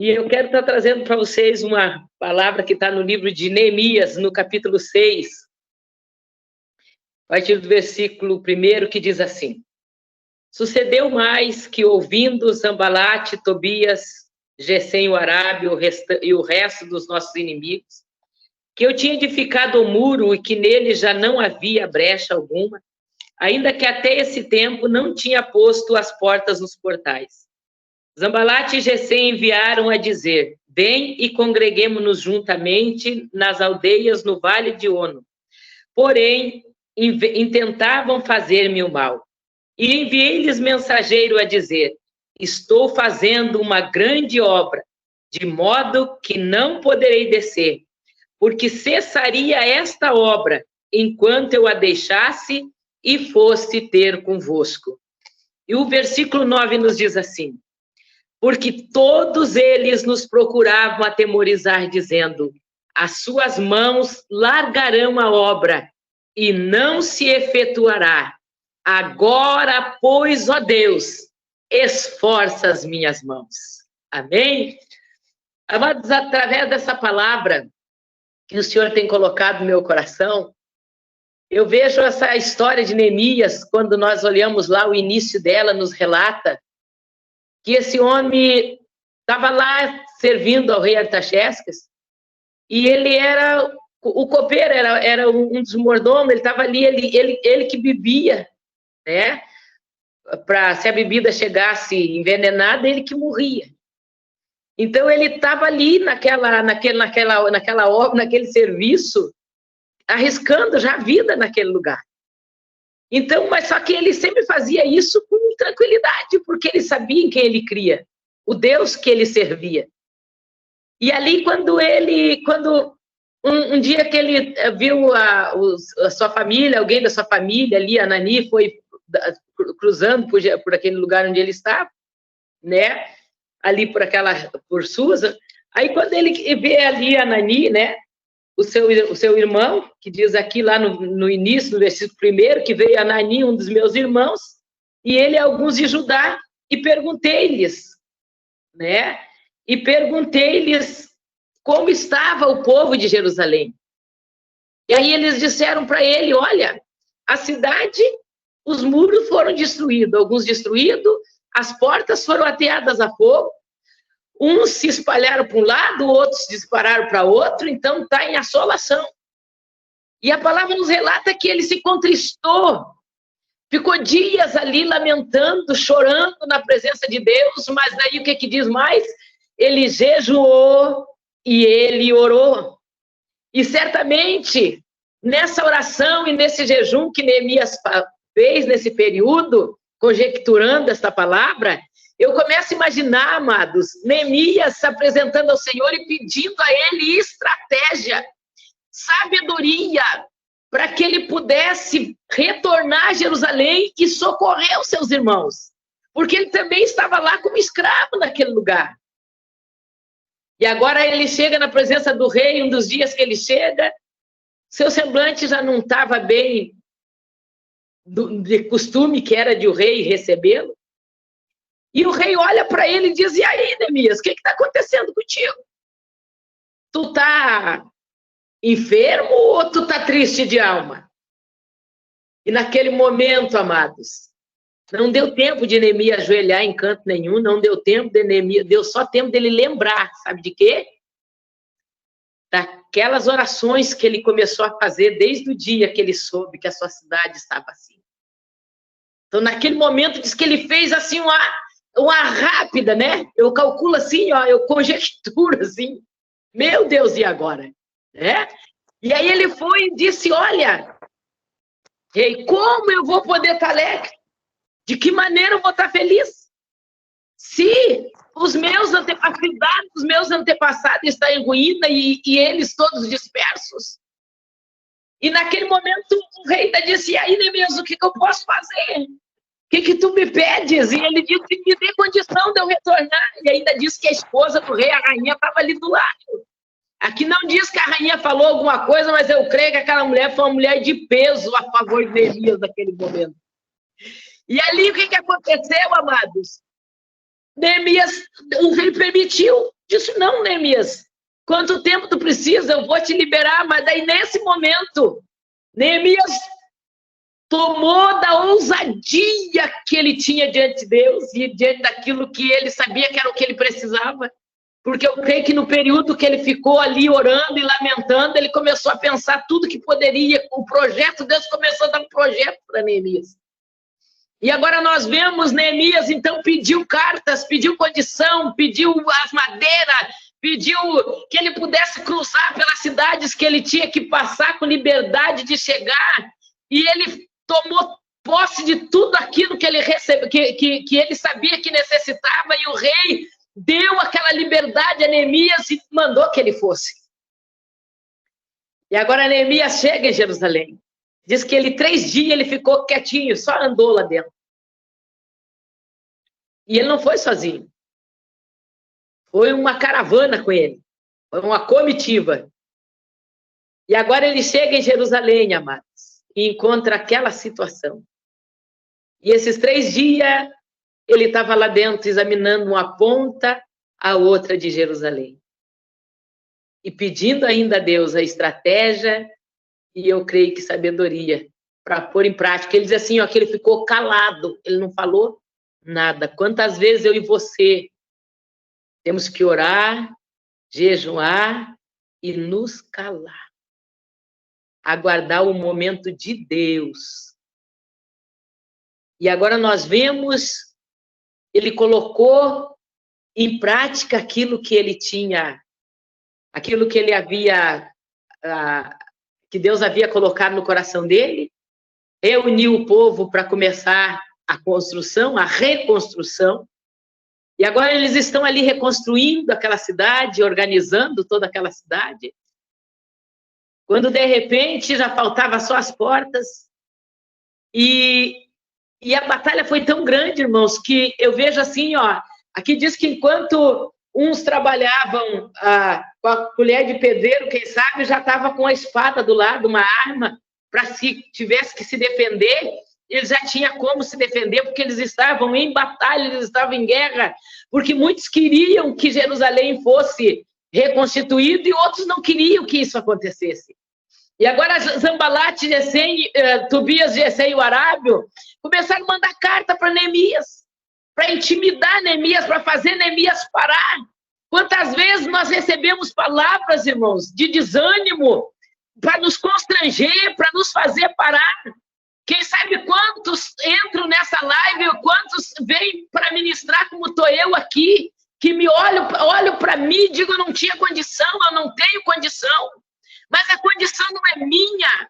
E eu quero estar trazendo para vocês uma palavra que está no livro de Neemias, no capítulo 6, a partir do versículo 1, que diz assim: Sucedeu mais que, ouvindo Sanbalate, Tobias, Gesem o Arábio e o resto dos nossos inimigos, que eu tinha edificado o muro e que nele já não havia brecha alguma, ainda que até esse tempo não tinha posto as portas nos portais. Sanbalate e Gesem enviaram a dizer: Vem e congreguemo-nos juntamente nas aldeias no vale de Ono. Porém, intentavam fazer-me o mal. E enviei-lhes mensageiro a dizer: Estou fazendo uma grande obra, de modo que não poderei descer, porque cessaria esta obra enquanto eu a deixasse e fosse ter convosco. E o versículo 9 nos diz assim: Porque todos eles nos procuravam atemorizar, dizendo: As suas mãos largarão a obra, e não se efetuará. Agora, pois, ó Deus, esforça as minhas mãos. Amém? Amados, através dessa palavra que o Senhor tem colocado no meu coração, eu vejo essa história de Neemias, quando nós olhamos lá o início dela, nos relata que esse homem estava lá servindo ao rei Artaxerxes, e ele era o copeiro, era um dos mordomos, ele estava ali, ele que bebia, né? Se a bebida chegasse envenenada, ele que morria. Então ele estava ali naquela obra, naquele serviço, arriscando já a vida naquele lugar. Então, mas só que ele sempre fazia isso com tranquilidade, porque ele sabia em quem ele cria, o Deus que ele servia. E ali, quando um dia que ele viu a sua família, alguém da sua família ali, Anani, foi cruzando por aquele lugar onde ele estava, né? Ali por Susa. Aí, quando ele vê ali Anani, né? O seu irmão, que diz aqui lá no início, no versículo 1, que veio Anani, um dos meus irmãos, e ele alguns de Judá, e perguntei-lhes, né? E perguntei-lhes como estava o povo de Jerusalém. E aí eles disseram para ele: olha, a cidade, os muros foram destruídos, alguns destruídos, as portas foram ateadas a fogo, uns se espalharam para um lado, outros dispararam para outro, então está em assolação. E a palavra nos relata que ele se contristou, ficou dias ali lamentando, chorando na presença de Deus, mas daí o que diz mais? Ele jejuou e ele orou. E certamente, nessa oração e nesse jejum que Neemias fez nesse período, conjecturando esta palavra, eu começo a imaginar, amados, Neemias se apresentando ao Senhor e pedindo a ele estratégia, sabedoria, para que ele pudesse retornar a Jerusalém e socorrer os seus irmãos, porque ele também estava lá como escravo naquele lugar. E agora ele chega na presença do rei, um dos dias que ele chega, seu semblante já não estava bem de costume, que era de o rei recebê-lo. E o rei olha para ele e diz: e aí, Neemias, o que está acontecendo contigo? Tu está enfermo ou tu está triste de alma? E naquele momento, amados, não deu tempo de Neemias ajoelhar em canto nenhum, não deu tempo de Neemias, deu só tempo dele lembrar, sabe de quê? Daquelas orações que ele começou a fazer desde o dia que ele soube que a sua cidade estava assim. Então, naquele momento, diz que ele fez assim uma rápida, né? Eu calculo assim, ó, eu conjecturo assim. Meu Deus, e agora? Né? E aí ele foi e disse: olha, rei, como eu vou poder estar alegre? De que maneira eu vou estar feliz? Se os meus antepassados estão em ruína e eles todos dispersos. E naquele momento o rei ainda disse: e aí, Neemias, o que eu posso fazer? O que tu me pedes? E ele disse: me dê condição de eu retornar. E ainda disse que a esposa do rei, a rainha, estava ali do lado. Aqui não diz que a rainha falou alguma coisa, mas eu creio que aquela mulher foi uma mulher de peso a favor de Neemias naquele momento. E ali o que aconteceu, amados? Neemias, o rei permitiu disse, não, Neemias, quanto tempo tu precisa? Eu vou te liberar. Mas daí, nesse momento, Neemias tomou da ousadia que ele tinha diante de Deus e diante daquilo que ele sabia que era o que ele precisava. Porque eu creio que no período que ele ficou ali orando e lamentando, ele começou a pensar tudo que poderia, o projeto, Deus começou a dar um projeto para Neemias. E agora nós vemos Neemias, então, pediu cartas, pediu condição, pediu as madeiras, pediu que ele pudesse cruzar pelas cidades que ele tinha que passar com liberdade de chegar, e ele tomou posse de tudo aquilo que ele que ele sabia que necessitava, e o rei deu aquela liberdade a Neemias e mandou que ele fosse. E agora Neemias chega em Jerusalém. Diz que ele 3 dias ele ficou quietinho, só andou lá dentro. E ele não foi sozinho. Foi uma caravana com ele. Foi uma comitiva. E agora ele chega em Jerusalém, amados, e encontra aquela situação. E esses 3 dias ele estava lá dentro examinando uma ponta a outra de Jerusalém. E pedindo ainda a Deus a estratégia e eu creio que sabedoria para pôr em prática. Ele diz assim, ó, que ele ficou calado, ele não falou nada. Quantas vezes eu e você temos que orar, jejuar e nos calar. Aguardar o momento de Deus. E agora nós vemos, ele colocou em prática aquilo que ele tinha, aquilo que ele havia, que Deus havia colocado no coração dele, reuniu o povo para começar a construção, a reconstrução, e agora eles estão ali reconstruindo aquela cidade, organizando toda aquela cidade, quando de repente já faltava só as portas, e a batalha foi tão grande, irmãos, que eu vejo assim, ó, aqui diz que enquanto uns trabalhavam com a colher de pedreiro, quem sabe já estava com a espada do lado, uma arma, para se tivesse que se defender, eles já tinham como se defender, porque eles estavam em batalha, eles estavam em guerra, porque muitos queriam que Jerusalém fosse reconstituído e outros não queriam que isso acontecesse. E agora Zambalate, Gesem, Tobias, Gesem e o Arábio começaram a mandar carta para Neemias, para intimidar Neemias, para fazer Neemias parar. Quantas vezes nós recebemos palavras, irmãos, de desânimo, para nos constranger, para nos fazer parar. Quem sabe quantos entram nessa live, quantos vêm para ministrar como estou eu aqui, que me olham para mim e digam, eu não tinha condição, eu não tenho condição. Mas a condição não é minha.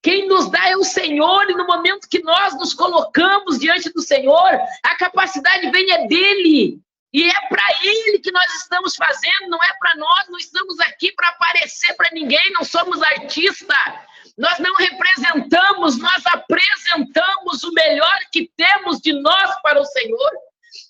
Quem nos dá é o Senhor, e no momento que nós nos colocamos diante do Senhor, a capacidade vem é dele. E é para ele que nós estamos fazendo, não é para nós, não estamos aqui para aparecer para ninguém, não somos artistas. Nós não representamos, nós apresentamos o melhor que temos de nós para o Senhor.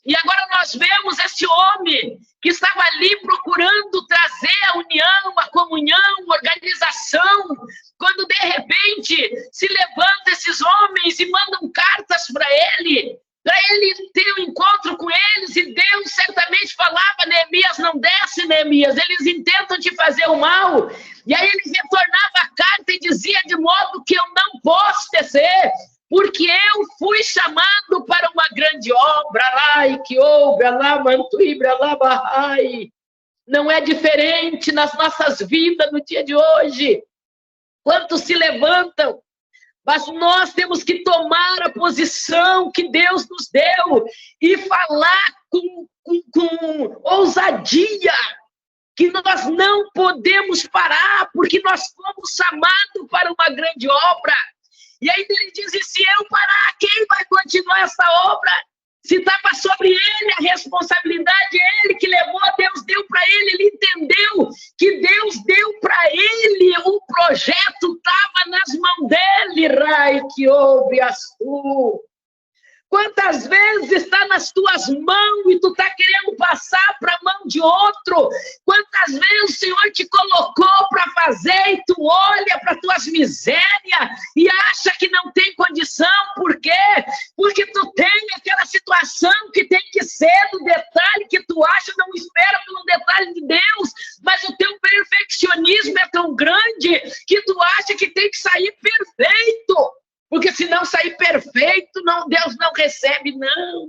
E agora nós vemos esse homem que estava ali procurando trazer a união, a comunhão, a organização, quando de repente se levantam esses homens e mandam cartas para ele ter um encontro com eles, e Deus certamente falava, Neemias, não desce, Neemias, eles intentam te fazer o mal, e aí ele retornava a carta e dizia, de modo que eu não posso descer, porque eu fui chamado para uma grande obra, lá, que obra, lá, mantuibra, lá, barrai. Não é diferente nas nossas vidas no dia de hoje. Quantos se levantam, mas nós temos que tomar a posição que Deus nos deu e falar com ousadia, que nós não podemos parar, porque nós fomos chamados para uma grande obra. E aí ele diz, e se eu parar, quem vai continuar essa obra? Se estava sobre ele a responsabilidade, ele que levou, Deus deu para ele, ele entendeu que Deus deu para ele, o projeto estava nas mãos dele, Rai, que ouve as tu. Quantas vezes está nas tuas mãos e tu está querendo passar para a mão de outro? Quantas vezes o Senhor te colocou para fazer e tu olha para tuas misérias e acha que não tem condição? Por quê? Porque tu tem aquela situação que tem que ser no detalhe que tu acha, não espera pelo detalhe de Deus, mas o teu perfeccionismo é tão grande que tu acha que tem que sair perfeito. Porque se não sair perfeito, não, Deus não recebe, não.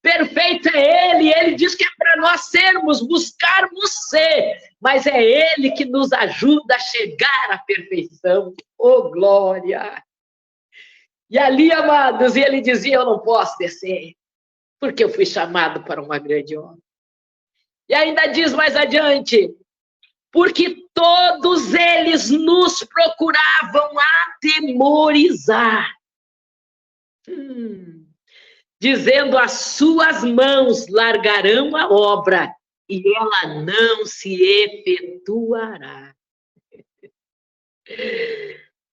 Perfeito é Ele, Ele diz que é para nós sermos, buscarmos ser, mas é Ele que nos ajuda a chegar à perfeição. Oh, glória! E ali, amados, ele dizia, eu não posso descer, porque eu fui chamado para uma grande obra. E ainda diz mais adiante, porque todos eles nos procuravam atemorizar, dizendo, as suas mãos largarão a obra e ela não se efetuará.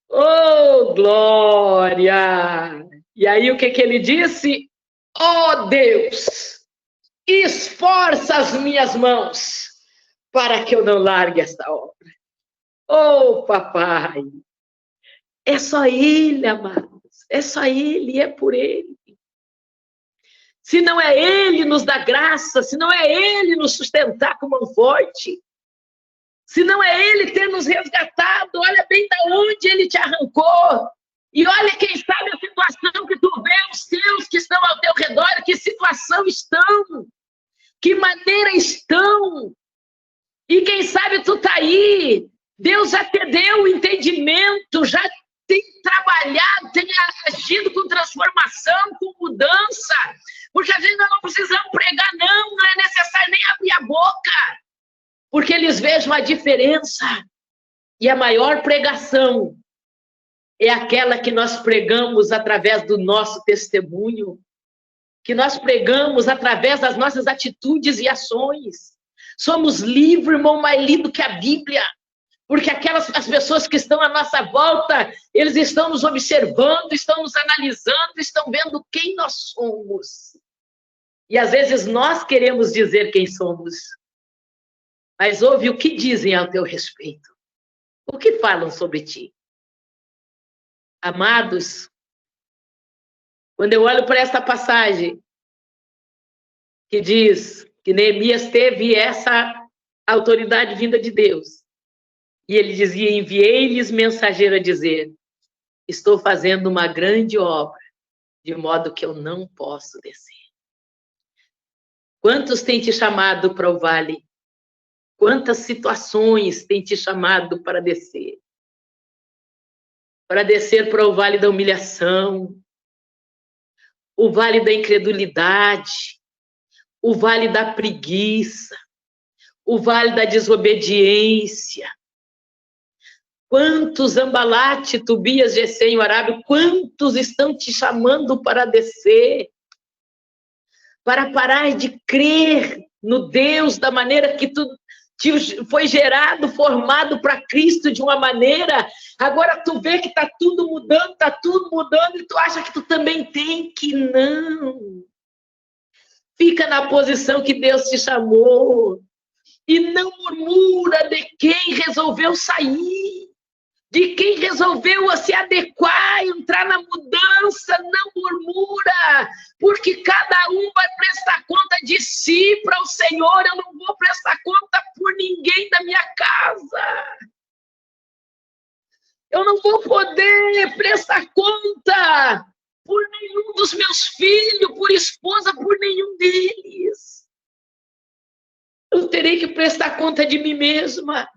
Oh, glória! E aí o que ele disse? Oh, Deus, esforça as minhas mãos para que eu não largue esta obra. Oh, papai, é só Ele, amados, é só Ele, é por Ele. Se não é Ele nos dar graça, se não é Ele nos sustentar com mão forte, se não é Ele ter nos resgatado, olha bem da onde Ele te arrancou. E olha, quem sabe a situação que tu vê, os teus que estão ao teu redor, que situação estão, que maneira estão. E quem sabe tu tá aí, Deus já te deu o entendimento, já tem trabalhado, tem agido com transformação, com mudança, porque a gente não precisamos pregar, não é necessário nem abrir a boca, porque eles vejam a diferença. E a maior pregação é aquela que nós pregamos através do nosso testemunho, que nós pregamos através das nossas atitudes e ações. Somos livres, irmão, mais lido que a Bíblia, porque as pessoas que estão à nossa volta, eles estão nos observando, estão nos analisando, estão vendo quem nós somos. E às vezes nós queremos dizer quem somos, mas ouve o que dizem ao teu respeito, o que falam sobre ti. Amados, quando eu olho para esta passagem, que diz que Neemias teve essa autoridade vinda de Deus. E ele dizia, enviei-lhes mensageiro a dizer, estou fazendo uma grande obra, de modo que eu não posso descer. Quantos têm te chamado para o vale? Quantas situações têm te chamado para descer? Para descer para o vale da humilhação, o vale da incredulidade, o vale da preguiça, o vale da desobediência. Quantos Zambalate, Tobias, Gesem, o Arábio, quantos estão te chamando para descer? Para parar de crer no Deus da maneira que tu foi gerado, formado para Cristo de uma maneira, agora tu vê que está tudo mudando, e tu acha que tu também tem que não. Fica na posição que Deus te chamou. E não murmura de quem resolveu sair, de quem resolveu se adequar, entrar na mudança, não murmura, porque cada um vai prestar conta de si para o Senhor, eu não vou prestar conta por ninguém da minha casa. Eu não vou poder prestar conta por nenhum dos meus filhos, por esposa, por nenhum deles. Eu terei que prestar conta de mim mesma.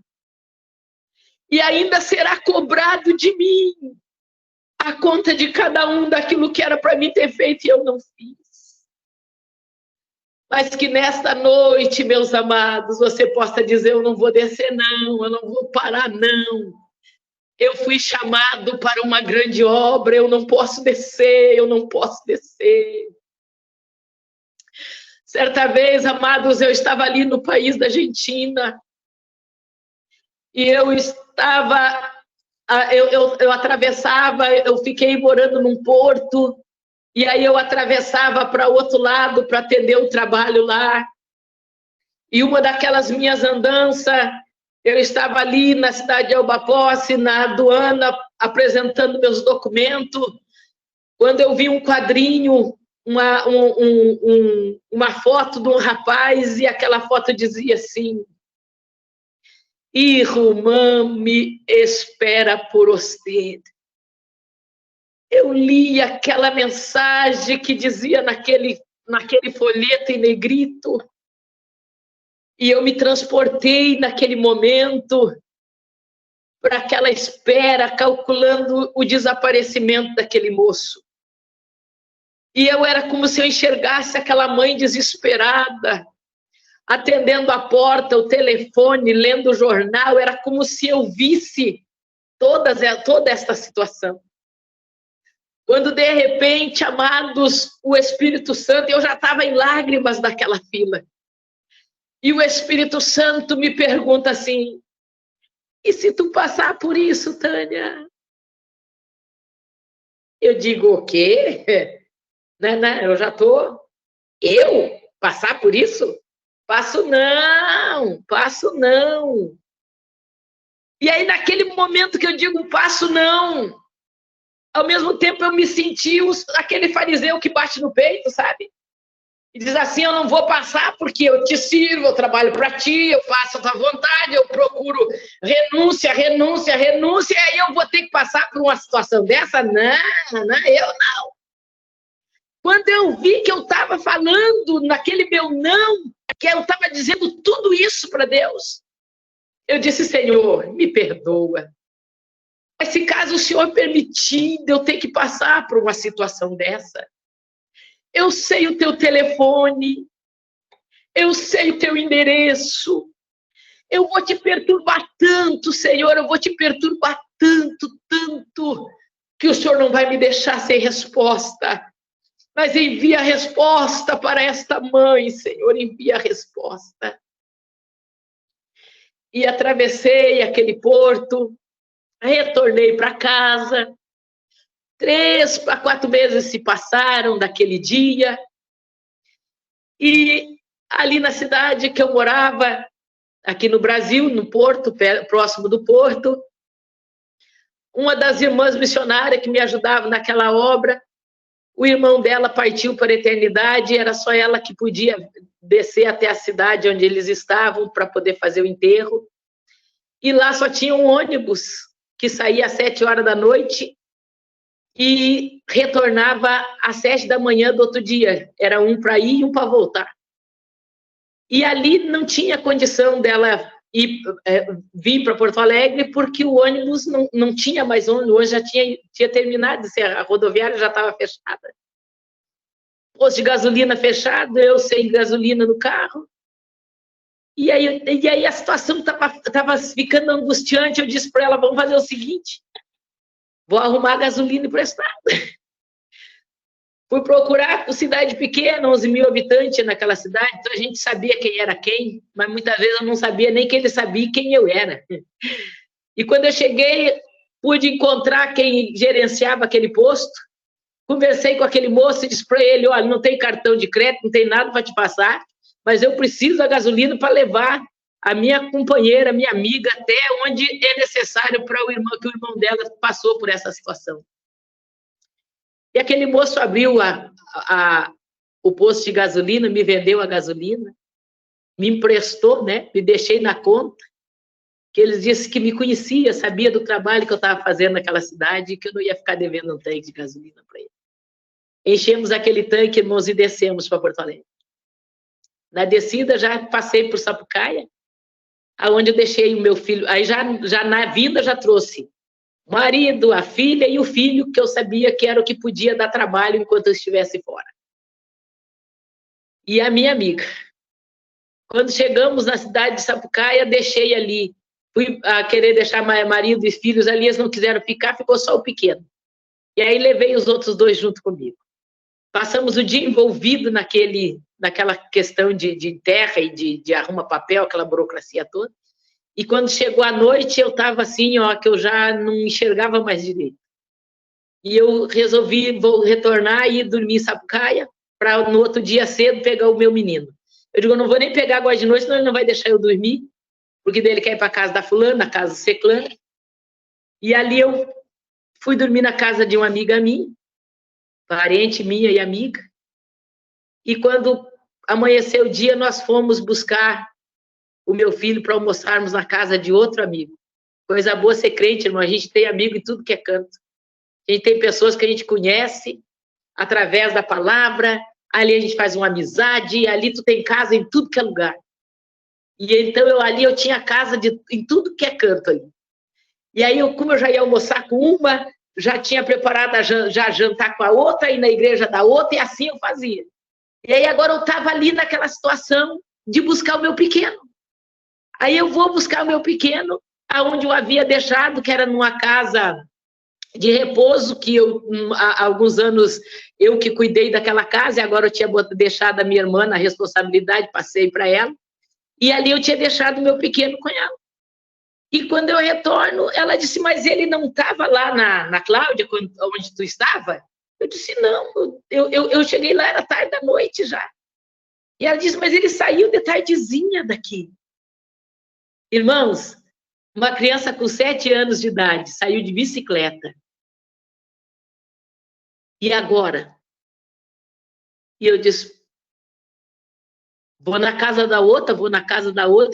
E ainda será cobrado de mim a conta de cada um daquilo que era para mim ter feito e eu não fiz. Mas que nesta noite, meus amados, você possa dizer, eu não vou descer não, eu não vou parar não. Eu fui chamado para uma grande obra, eu não posso descer, eu não posso descer. Certa vez, amados, eu estava ali no país da Argentina e eu estava eu atravessava, eu fiquei morando num porto, e aí eu atravessava para o outro lado para atender o trabalho lá. E uma daquelas minhas andanças, eu estava ali na cidade de Alba Posse, na aduana, apresentando meus documentos, quando eu vi um quadrinho, uma foto de um rapaz, e aquela foto dizia assim: "Irmã me espera por você". Eu li aquela mensagem que dizia naquele folheto em negrito, e eu me transportei naquele momento para aquela espera, calculando o desaparecimento daquele moço. E eu era como se eu enxergasse aquela mãe desesperada, atendendo a porta, o telefone, lendo o jornal, era como se eu visse toda esta situação. Quando, de repente, amados, o Espírito Santo, eu já estava em lágrimas daquela fila, e o Espírito Santo me pergunta assim: "E se tu passar por isso, Tânia?" Eu digo: "O quê? Não, eu já estou... Eu passar por isso? Passo não, passo não." E aí, naquele momento que eu digo passo não, ao mesmo tempo eu me senti aquele fariseu que bate no peito, sabe? E diz assim: "Eu não vou passar porque eu te sirvo, eu trabalho para ti, eu faço a tua vontade, eu procuro renúncia, renúncia, renúncia, e aí eu vou ter que passar por uma situação dessa? Não, não, eu não." Quando eu vi que eu estava falando naquele meu não, que eu estava dizendo tudo isso para Deus, eu disse: "Senhor, me perdoa. Mas se caso o Senhor permitir eu ter que passar por uma situação dessa, eu sei o teu telefone, eu sei o teu endereço, eu vou te perturbar tanto, Senhor, eu vou te perturbar tanto, tanto, que o Senhor não vai me deixar sem resposta. Mas envia a resposta para esta mãe, Senhor, envia a resposta." E atravessei aquele porto, retornei para casa. 3 a 4 meses se passaram daquele dia, e ali na cidade que eu morava, aqui no Brasil, no Porto, próximo do Porto, uma das irmãs missionárias que me ajudava naquela obra, o irmão dela partiu para a eternidade, era só ela que podia descer até a cidade onde eles estavam para poder fazer o enterro, e lá só tinha um ônibus que saía às 7 horas da noite e retornava às 7 da manhã do outro dia. Era um para ir e um para voltar. E ali não tinha condição dela vir para Porto Alegre, porque o ônibus não tinha mais ônibus, o ônibus já tinha terminado, a rodoviária já estava fechada. Posto de gasolina fechado, eu sem gasolina no carro. E aí a situação estava ficando angustiante. Eu disse para ela: "Vamos fazer o seguinte, vou arrumar gasolina emprestada." Fui procurar cidade pequena, 11 mil habitantes naquela cidade, então a gente sabia quem era quem, mas muitas vezes eu não sabia nem que ele sabia quem eu era. E quando eu cheguei, pude encontrar quem gerenciava aquele posto, conversei com aquele moço e disse para ele: "Olha, não tem cartão de crédito, não tem nada para te passar, mas eu preciso da gasolina para levar a minha companheira, a minha amiga, até onde é necessário para o irmão, que o irmão dela passou por essa situação." E aquele moço abriu o posto de gasolina, me vendeu a gasolina, me emprestou, né? Me deixei na conta, que eles disse que me conhecia, sabia do trabalho que eu estava fazendo naquela cidade, e que eu não ia ficar devendo um tanque de gasolina para ele. Enchemos aquele tanque, irmãos, e descemos para Porto Alegre. Na descida, já passei por Sapucaia, aonde eu deixei o meu filho. Aí já na vinda já trouxe o marido, a filha e o filho, que eu sabia que era o que podia dar trabalho enquanto eu estivesse fora. E a minha amiga. Quando chegamos na cidade de Sapucaia, deixei ali. Fui a querer deixar marido e filhos ali, eles não quiseram ficar, ficou só o pequeno. E aí levei os outros 2 junto comigo. Passamos o dia envolvido naquela questão de terra e de arruma papel, aquela burocracia toda. E quando chegou a noite, eu estava assim, ó, que eu já não enxergava mais direito. E eu resolvi, vou retornar e ir dormir em Sapucaia, para no outro dia cedo pegar o meu menino. Eu digo, eu não vou nem pegar agora de noite, senão ele não vai deixar eu dormir, porque daí ele quer ir para a casa da fulana, na casa do ciclana. E ali eu fui dormir na casa de uma amiga minha, parente minha e amiga. E quando amanheceu o dia, nós fomos buscar o meu filho para almoçarmos na casa de outro amigo. Coisa boa ser crente, irmão. A gente tem amigo em tudo que é canto. A gente tem pessoas que a gente conhece através da palavra, ali a gente faz uma amizade, ali tu tem casa em tudo que é lugar. E então ali eu tinha casa em tudo que é canto ali. E aí, como eu já ia almoçar com uma, já tinha preparado já jantar com a outra, e na igreja da outra, e assim eu fazia. E aí agora eu estava ali naquela situação de buscar o meu pequeno. Aí eu vou buscar o meu pequeno, aonde eu havia deixado, que era numa casa de repouso, que eu, há alguns anos, eu que cuidei daquela casa, e agora eu tinha deixado a minha irmã na responsabilidade, passei para ela, e ali eu tinha deixado o meu pequeno com ela. E quando eu retorno, ela disse, mas ele não estava lá na Cláudia, onde tu estava? Eu disse, não, eu cheguei lá, era tarde da noite já. E ela disse, mas ele saiu de tardezinha daqui. Irmãos, uma criança com 7 anos de idade saiu de bicicleta. E agora? E eu disse, vou na casa da outra,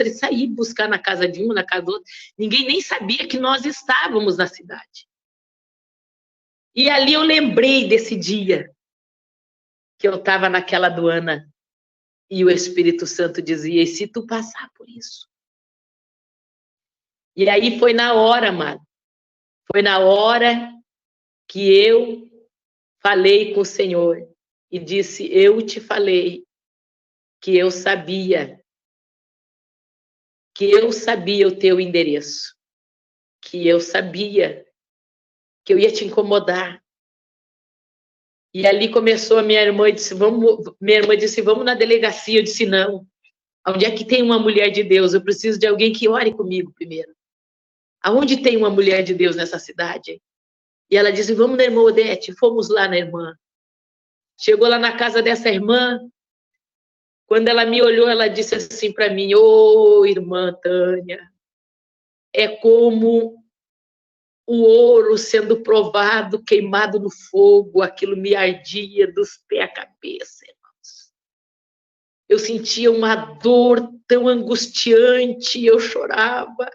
e saí buscar na casa de uma, na casa do outro. Ninguém nem sabia que nós estávamos na cidade. E ali eu lembrei desse dia que eu estava naquela aduana e o Espírito Santo dizia, e se tu passar por isso? E aí foi na hora, amado. Foi na hora que eu falei com o Senhor e disse, eu te falei que eu sabia o teu endereço, que eu sabia que eu ia te incomodar. E ali começou a minha irmã disse, vamos na delegacia. Eu disse, não. Onde é que tem uma mulher de Deus? Eu preciso de alguém que ore comigo primeiro. Aonde tem uma mulher de Deus nessa cidade? E ela disse, vamos na irmã Odete. Fomos lá na irmã. Chegou lá na casa dessa irmã. Quando ela me olhou, ela disse assim para mim, ô, irmã Tânia, é como o ouro sendo provado, queimado no fogo, aquilo me ardia dos pés à cabeça, irmãos. Eu sentia uma dor tão angustiante, eu chorava.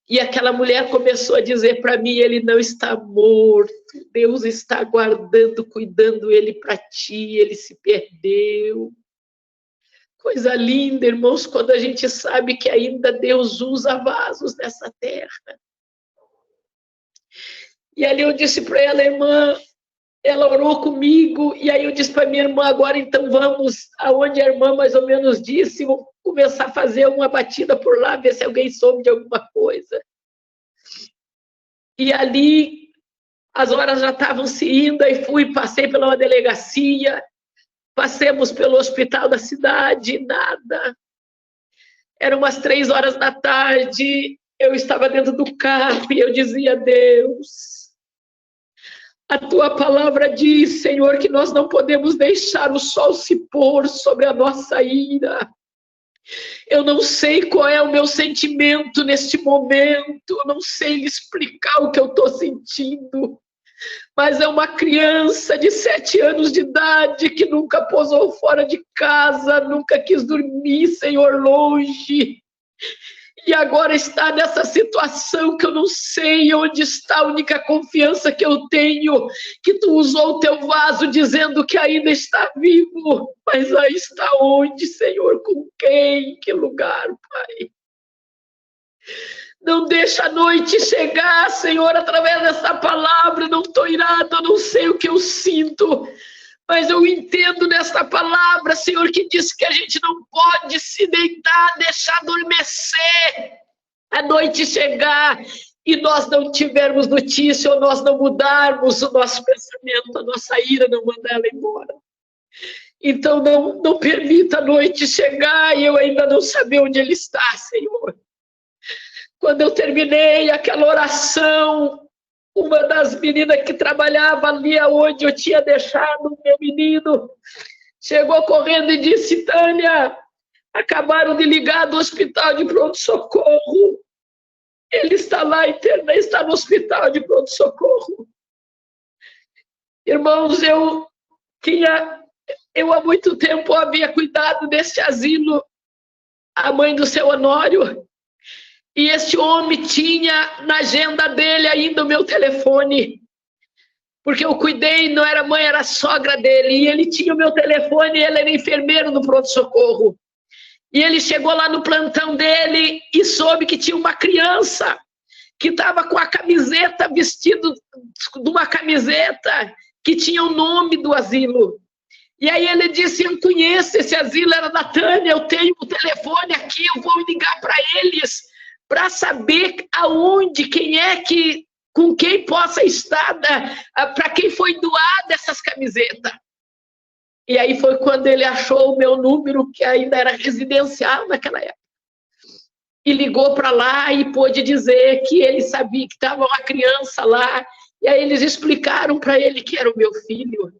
E aquela mulher começou a dizer para mim, ele não está morto, Deus está guardando, cuidando ele para ti, ele se perdeu. Coisa linda, irmãos, quando a gente sabe que ainda Deus usa vasos nessa terra. E ali eu disse para ela, irmã, ela orou comigo, e aí eu disse para minha irmã, agora então vamos aonde a irmã mais ou menos disse, vou começar a fazer uma batida por lá, ver se alguém soube de alguma coisa. E ali as horas já estavam se indo, aí passei pela uma delegacia, passemos pelo hospital da cidade, nada. Eram umas 3 horas da tarde, eu estava dentro do carro e eu dizia, Deus, a tua palavra diz, Senhor, que nós não podemos deixar o sol se pôr sobre a nossa ira. Eu não sei qual é o meu sentimento neste momento, eu não sei lhe explicar o que eu estou sentindo, mas é uma criança de 7 anos de idade que nunca pousou fora de casa, nunca quis dormir, Senhor, longe. E agora está nessa situação que eu não sei onde está a única confiança que eu tenho, que tu usou o teu vaso dizendo que ainda está vivo, mas aí está onde, Senhor, com quem, em que lugar, Pai? Não deixa a noite chegar, Senhor, através dessa palavra, não estou irada, eu não sei o que eu sinto, mas eu entendo nessa palavra, Senhor, que diz que a gente não pode se deitar, deixar adormecer, a noite chegar e nós não tivermos notícia, ou nós não mudarmos o nosso pensamento, a nossa ira, não mandar ela embora. Então não permita a noite chegar e eu ainda não saber onde ele está, Senhor. Quando eu terminei aquela oração, uma das meninas que trabalhava ali onde eu tinha deixado o meu menino chegou correndo e disse: Tânia, acabaram de ligar do hospital de pronto-socorro. Ele está lá interno, está no hospital de pronto-socorro. Irmãos, eu há muito tempo havia cuidado desse asilo, a mãe do seu Honório, e este homem tinha na agenda dele ainda o meu telefone, porque eu cuidei, não era mãe, era sogra dele, e ele tinha o meu telefone, e ele era enfermeiro no pronto-socorro. E ele chegou lá no plantão dele e soube que tinha uma criança que estava com a camiseta, vestido de uma camiseta que tinha o nome do asilo. E aí ele disse: eu conheço esse asilo, era da Tânia, eu tenho o telefone aqui, eu vou ligar para eles para saber aonde, quem é que, com quem possa estar, para quem foi doada essas camisetas. E aí foi quando ele achou o meu número, que ainda era residencial naquela época, e ligou para lá e pôde dizer que ele sabia que estava uma criança lá, e aí eles explicaram para ele que era o meu filho.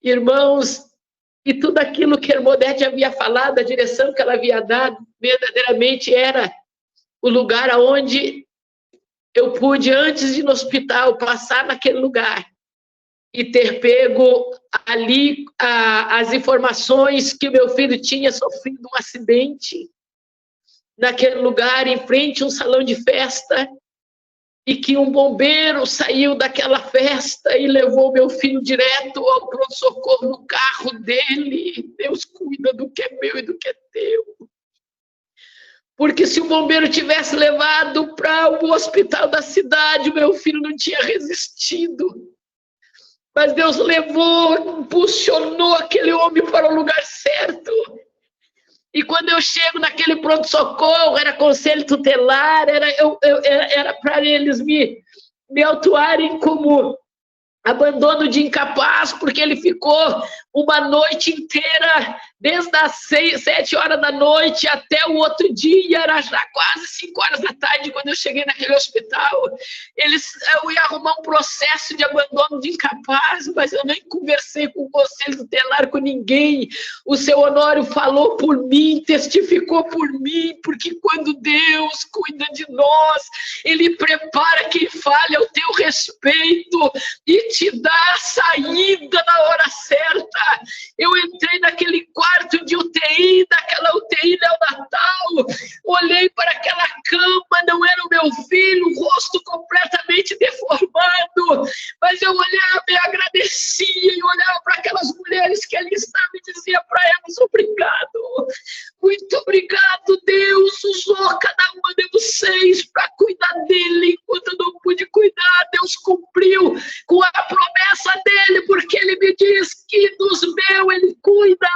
Irmãos, e tudo aquilo que a irmã Odete havia falado, a direção que ela havia dado, verdadeiramente era o lugar onde eu pude, antes de ir no hospital, passar naquele lugar e ter pego ali as informações que o meu filho tinha sofrido um acidente naquele lugar, em frente a um salão de festa, e que um bombeiro saiu daquela festa e levou meu filho direto ao pronto-socorro no carro dele. Deus cuida do que é meu e do que é teu. Porque se o bombeiro tivesse levado para o hospital da cidade, meu filho não tinha resistido. Mas Deus levou, impulsionou aquele homem para o lugar certo. E quando eu chego naquele pronto-socorro, era conselho tutelar, era para eles me autuarem como abandono de incapaz, porque ele ficou uma noite inteira, desde as 7 horas da noite até o outro dia, era já quase 5 horas da tarde, quando eu cheguei naquele hospital. Eu ia arrumar um processo de abandono de incapaz, mas eu nem conversei com o conselho tutelar, com ninguém. O seu Honório falou por mim, testificou por mim, porque quando Deus cuida de nós, Ele prepara quem falha ao teu respeito e te dá a saída na hora certa. Eu entrei naquele quarto de UTI, daquela UTI neonatal, olhei para aquela cama, não era o meu filho, o rosto completamente deformado, mas eu olhava e agradecia, e olhava para aquelas mulheres que ali estavam e dizia para elas: obrigado, muito obrigado, Deus usou cada uma de vocês para cuidar dele, enquanto eu não pude cuidar, Deus cumpriu com a promessa dele, porque ele me diz que dos meus ele cuida,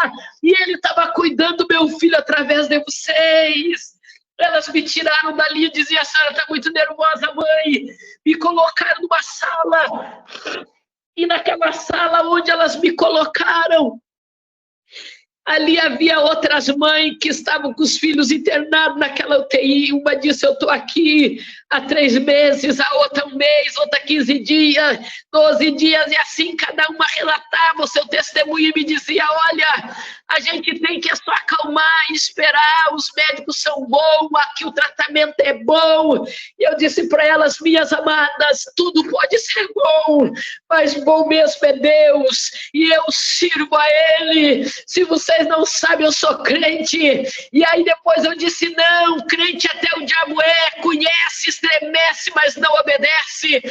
e ele estava cuidando do meu filho através de vocês. Elas me tiraram dali e diziam: a senhora está muito nervosa, mãe. Me colocaram numa sala, e naquela sala onde elas me colocaram, ali havia outras mães que estavam com os filhos internados naquela UTI. Uma disse: eu estou aqui há 3 meses, a outra 1 mês, outra 15 dias, 12 dias, e assim cada uma relatava o seu testemunho e me dizia: olha, a gente tem que só acalmar e esperar, os médicos são bons, aqui o tratamento é bom. E eu disse para elas: minhas amadas, tudo pode ser bom, mas bom mesmo é Deus, e eu sirvo a Ele. Se vocês não sabem, eu sou crente. E aí depois eu disse: não, crente até o diabo conhece, estremece, mas não obedece.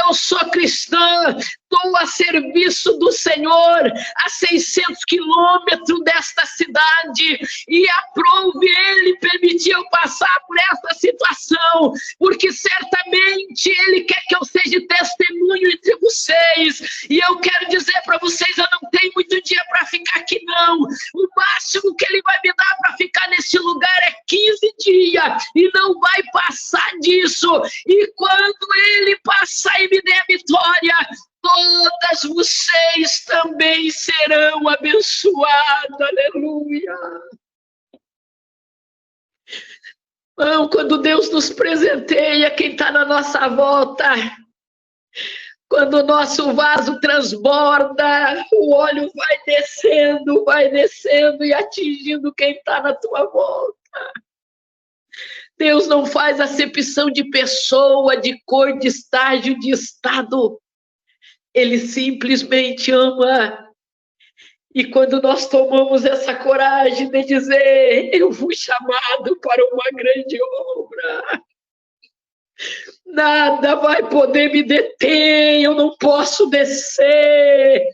Eu sou cristã, estou a serviço do Senhor, a 600 quilômetros desta cidade, e aprove Ele permitir eu passar por essa situação, porque certamente Ele quer que eu seja testemunho entre vocês. E eu quero dizer para vocês: eu não tenho muito dia para ficar aqui, não. O máximo que Ele vai me dar para ficar nesse lugar é 15 dias, e não vai passar disso. E quando Ele passar e me der a vitória, todas vocês também serão abençoadas. Aleluia. Não, quando Deus nos presenteia, quem está na nossa volta, quando o nosso vaso transborda, o óleo vai descendo e atingindo quem está na tua volta. Deus não faz acepção de pessoa, de cor, de estágio, de estado. Ele simplesmente ama. E quando nós tomamos essa coragem de dizer, eu fui chamado para uma grande obra, nada vai poder me deter, eu não posso descer.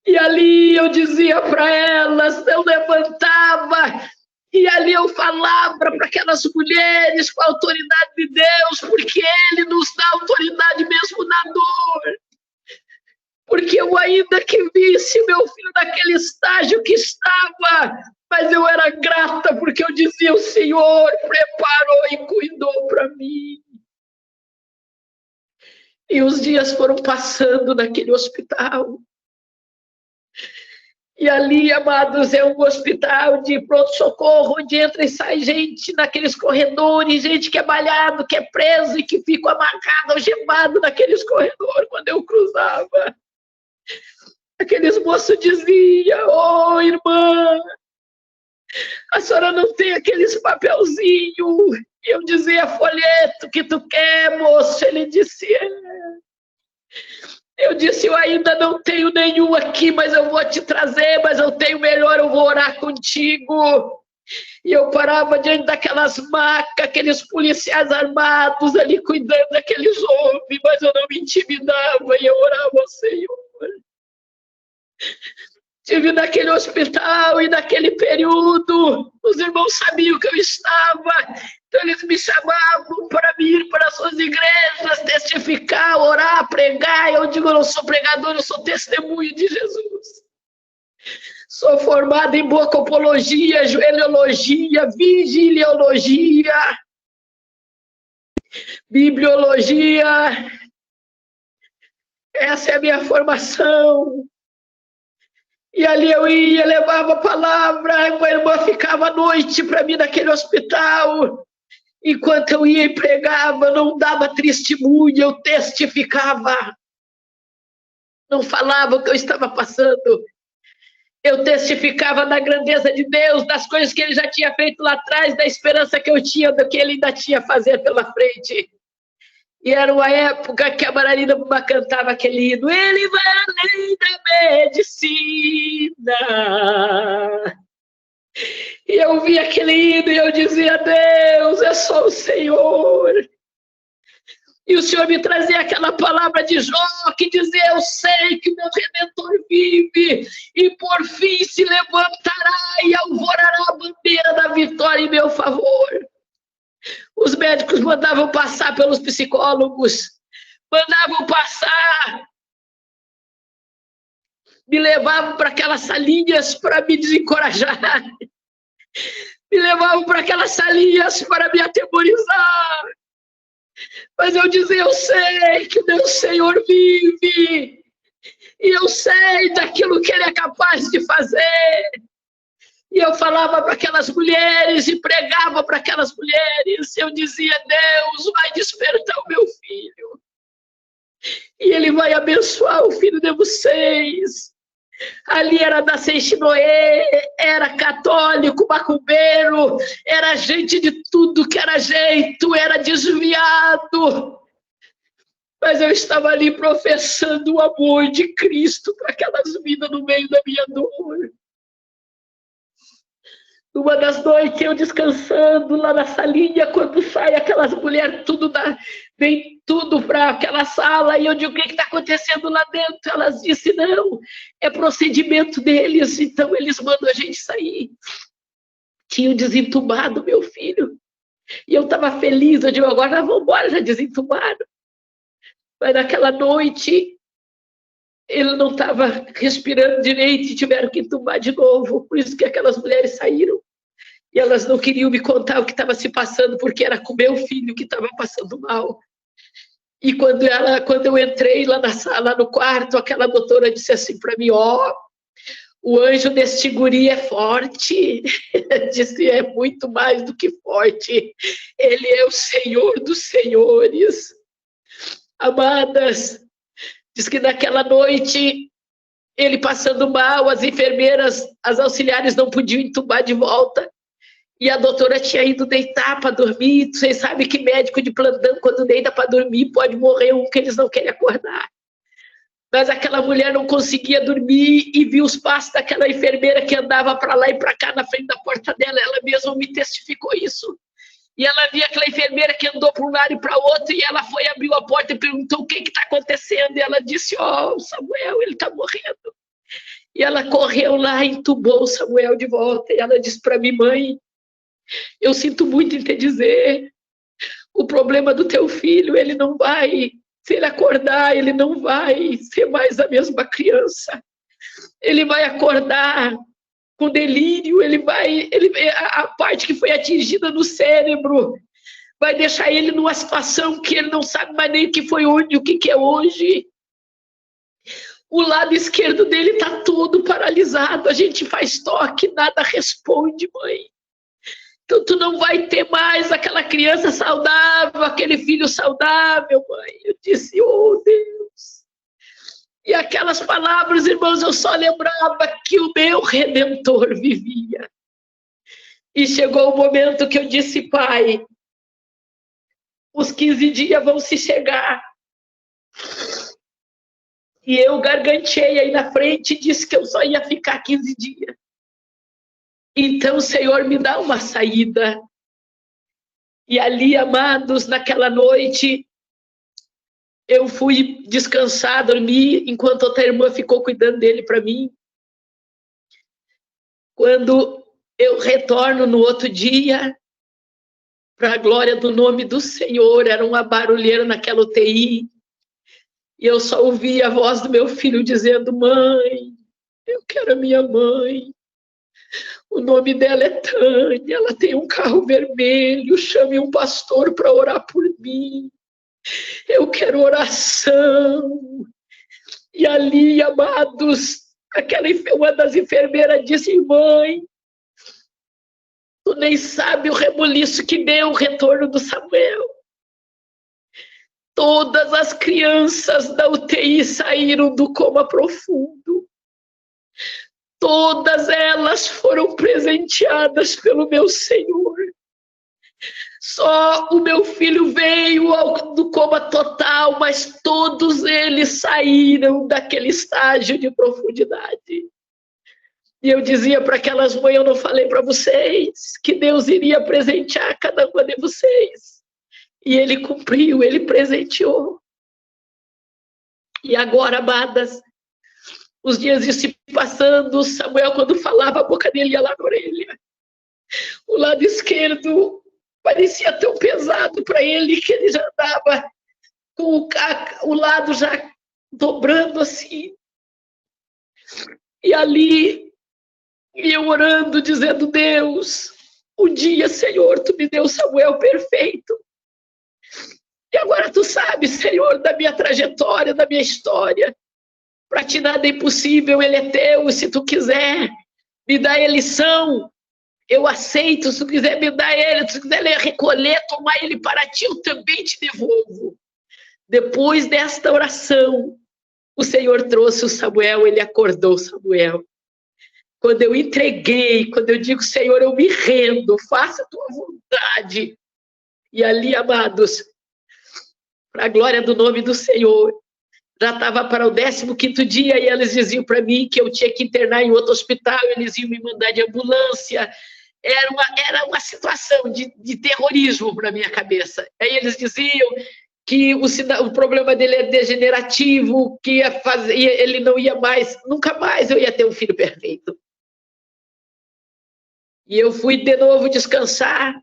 E ali eu dizia para elas, eu levantava, e ali eu falava para aquelas mulheres com a autoridade de Deus, porque Ele nos dá autoridade mesmo na dor. Porque eu ainda que visse meu filho naquele estágio que estava, mas eu era grata porque eu dizia, o Senhor preparou e cuidou para mim. E os dias foram passando naquele hospital. E ali, amados, é um hospital de pronto-socorro, onde entra e sai gente naqueles corredores, gente que é malhado, que é preso e que fica amarrado, algemado naqueles corredores quando eu cruzava. Aqueles moços diziam, oh, irmã, a senhora não tem aqueles papelzinhos? E eu dizia, folheto que tu quer, moço? Ele disse, é. Eu disse, eu ainda não tenho nenhum aqui, mas eu vou te trazer, mas eu tenho melhor, eu vou orar contigo. E eu parava diante daquelas macas, aqueles policiais armados ali cuidando daqueles homens, mas eu não me intimidava e eu orava ao Senhor. Estive naquele hospital e naquele período, os irmãos sabiam que eu estava, então eles me chamavam para vir para as suas igrejas, testificar, orar, pregar. Eu digo, eu não sou pregador, eu sou testemunho de Jesus. Sou formada em bocopologia, joelhologia, vigiliologia, bibliologia. Essa é a minha formação. E ali eu ia, levava a palavra, uma irmã ficava à noite para mim naquele hospital. Enquanto eu ia e pregava, não dava testemunho, eu testificava. Não falava o que eu estava passando. Eu testificava da grandeza de Deus, das coisas que Ele já tinha feito lá atrás, da esperança que eu tinha, do que Ele ainda tinha a fazer pela frente. E era uma época que a Mararina cantava aquele hino, Ele vai além da medicina. E eu via aquele hino e eu dizia, Deus, é só o Senhor. E o Senhor me trazia aquela palavra de Jó, que dizia, eu sei que o meu Redentor vive, e por fim se levantará e alvorará a bandeira da vitória em meu favor. Os médicos mandavam passar pelos psicólogos, mandavam passar, me levavam para aquelas salinhas para me desencorajar, me levavam para aquelas salinhas para me atemorizar. Mas eu dizia, eu sei que o meu Senhor vive, e eu sei daquilo que Ele é capaz de fazer. E eu falava para aquelas mulheres e pregava para aquelas mulheres. Eu dizia, Deus vai despertar o meu filho. E Ele vai abençoar o filho de vocês. Ali era da Seixinoé, era católico, macumbeiro, era gente de tudo que era jeito, era desviado. Mas eu estava ali professando o amor de Cristo para aquelas vidas no meio da minha dor. Uma das noites, eu descansando lá na salinha, quando sai aquelas mulheres, vem tudo para aquela sala, e eu digo, o que está acontecendo lá dentro? Elas disseram, não, é procedimento deles, então eles mandam a gente sair. Tinham desentubado meu filho, e eu estava feliz, eu digo, agora vamos embora, já desentubaram. Mas naquela noite, ele não estava respirando direito e tiveram que entubar de novo, por isso que aquelas mulheres saíram. E elas não queriam me contar o que estava se passando, porque era com meu filho que estava passando mal. E quando eu entrei lá na sala, no quarto, aquela doutora disse assim para mim, o anjo deste guri é forte. Eu disse, é muito mais do que forte. Ele é o Senhor dos senhores. Amadas, diz que naquela noite, ele passando mal, as enfermeiras, as auxiliares não podiam entubar de volta. E a doutora tinha ido deitar para dormir. Vocês sabem que médico de plantão, quando deita para dormir, pode morrer um que eles não querem acordar. Mas aquela mulher não conseguia dormir e viu os passos daquela enfermeira que andava para lá e para cá na frente da porta dela. Ela mesma me testificou isso. E ela via aquela enfermeira que andou para um lado e para o outro, e ela foi, abriu a porta e perguntou o que está acontecendo. E ela disse, ó, Samuel, ele está morrendo. E ela correu lá e entubou o Samuel de volta. E ela disse para mim, mãe, eu sinto muito em te dizer, o problema do teu filho, ele não vai, se ele acordar, ele não vai ser mais a mesma criança. Ele vai acordar com delírio, a parte que foi atingida no cérebro vai deixar ele numa situação que ele não sabe mais nem o que foi ontem, o que é hoje. O lado esquerdo dele está todo paralisado, a gente faz toque, nada responde, mãe. Então, tu não vai ter mais aquela criança saudável, aquele filho saudável, mãe. Eu disse, oh, Deus. E aquelas palavras, irmãos, eu só lembrava que o meu Redentor vivia. E chegou o momento que eu disse, pai, os 15 dias vão se chegar. E eu gargantei aí na frente e disse que eu só ia ficar 15 dias. Então, Senhor, me dá uma saída. E ali, amados, naquela noite, eu fui descansar, dormir, enquanto outra irmã ficou cuidando dele para mim. Quando eu retorno no outro dia, para a glória do nome do Senhor, era uma barulheira naquela UTI, e eu só ouvi a voz do meu filho dizendo, mãe, eu quero a minha mãe. O nome dela é Tânia, ela tem um carro vermelho, chame um pastor para orar por mim. Eu quero oração. E ali, amados, uma das enfermeiras disse, mãe, tu nem sabe o rebuliço que deu o retorno do Samuel. Todas as crianças da UTI saíram do coma profundo. Todas elas foram presenteadas pelo meu Senhor. Só o meu filho veio do coma total, mas todos eles saíram daquele estágio de profundidade. E eu dizia para aquelas mães, eu não falei para vocês, que Deus iria presentear cada uma de vocês. E Ele cumpriu, Ele presenteou. E agora, amadas, os dias iam se passando, Samuel, quando falava, a boca dele ia lá na orelha. O lado esquerdo parecia tão pesado para ele que ele já andava com o lado já dobrando assim. E ali, eu orando, dizendo, Deus, um dia, Senhor, tu me deu Samuel perfeito. E agora tu sabes, Senhor, da minha trajetória, da minha história. Para ti nada é impossível, ele é teu, e se tu quiser me dar a lição, eu aceito, se tu quiser me dar ele, se tu quiser recolher, tomar ele para ti, eu também te devolvo. Depois desta oração, o Senhor trouxe o Samuel, ele acordou Samuel. Quando eu entreguei, quando eu digo, Senhor, eu me rendo, faça a tua vontade. E ali, amados, para a glória do nome do Senhor, já estava para o 15º dia e eles diziam para mim que eu tinha que internar em outro hospital, eles iam me mandar de ambulância. Era uma situação de terrorismo para a minha cabeça. Aí eles diziam que o problema dele é degenerativo, que ele não ia mais, nunca mais eu ia ter um filho perfeito. E eu fui de novo descansar.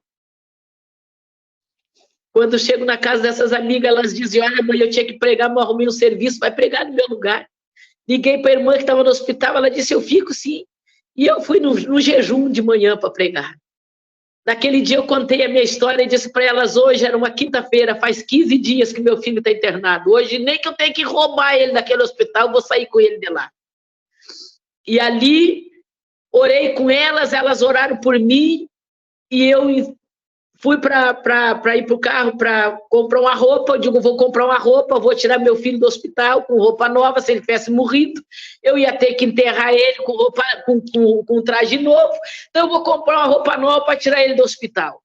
Quando chego na casa dessas amigas, elas diziam, olha, mãe, eu tinha que pregar, mas arrumei um serviço, vai pregar no meu lugar. Liguei para a irmã que estava no hospital, ela disse, eu fico sim. E eu fui no jejum de manhã para pregar. Naquele dia eu contei a minha história e disse para elas, hoje era uma quinta-feira, faz 15 dias que meu filho está internado. Hoje nem que eu tenha que roubar ele daquele hospital, eu vou sair com ele de lá. E ali, orei com elas, elas oraram por mim, e eu fui para ir para o carro para comprar uma roupa. Eu digo, vou comprar uma roupa, vou tirar meu filho do hospital com roupa nova. Se ele tivesse morrido, eu ia ter que enterrar ele com roupa, com traje novo. Então, eu vou comprar uma roupa nova para tirar ele do hospital.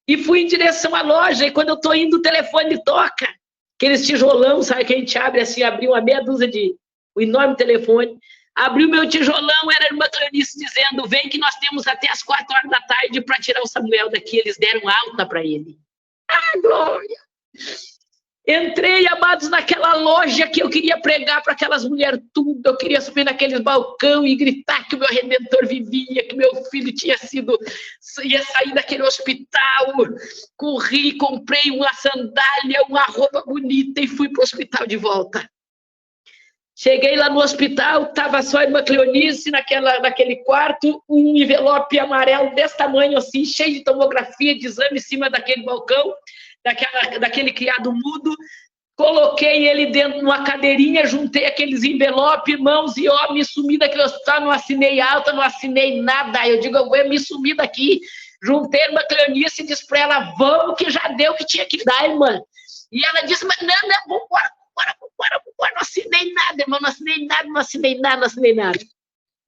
E fui em direção à loja, e quando eu estou indo, o telefone toca. Aqueles tijolão, sabe, que a gente abre assim, abriu uma meia dúzia de... um enorme telefone. Abriu meu tijolão, era a irmã Cleonice dizendo, vem que nós temos até as 4 horas da tarde para tirar o Samuel daqui. Eles deram alta para ele. Ah, glória! Entrei, amados, naquela loja que eu queria pregar para aquelas mulheres tudo. Eu queria subir naqueles balcão e gritar que o meu Redentor vivia, que meu filho ia sair daquele hospital. Corri, comprei uma sandália, uma roupa bonita e fui para o hospital de volta. Cheguei lá no hospital, estava só a irmã Cleonice naquele quarto, um envelope amarelo desse tamanho assim, cheio de tomografia, de exame em cima daquele balcão, daquele criado mudo. Coloquei ele dentro de uma cadeirinha, juntei aqueles envelopes, irmãos, e ó, me sumi daquele hospital, não assinei alta, não assinei nada. Eu digo, eu vou me sumir daqui. Juntei a irmã Cleonice e disse para ela, vamos que já deu o que tinha que dar, irmã. E ela disse, mas não, vambora. Não assinei nada, irmão, não assinei nada.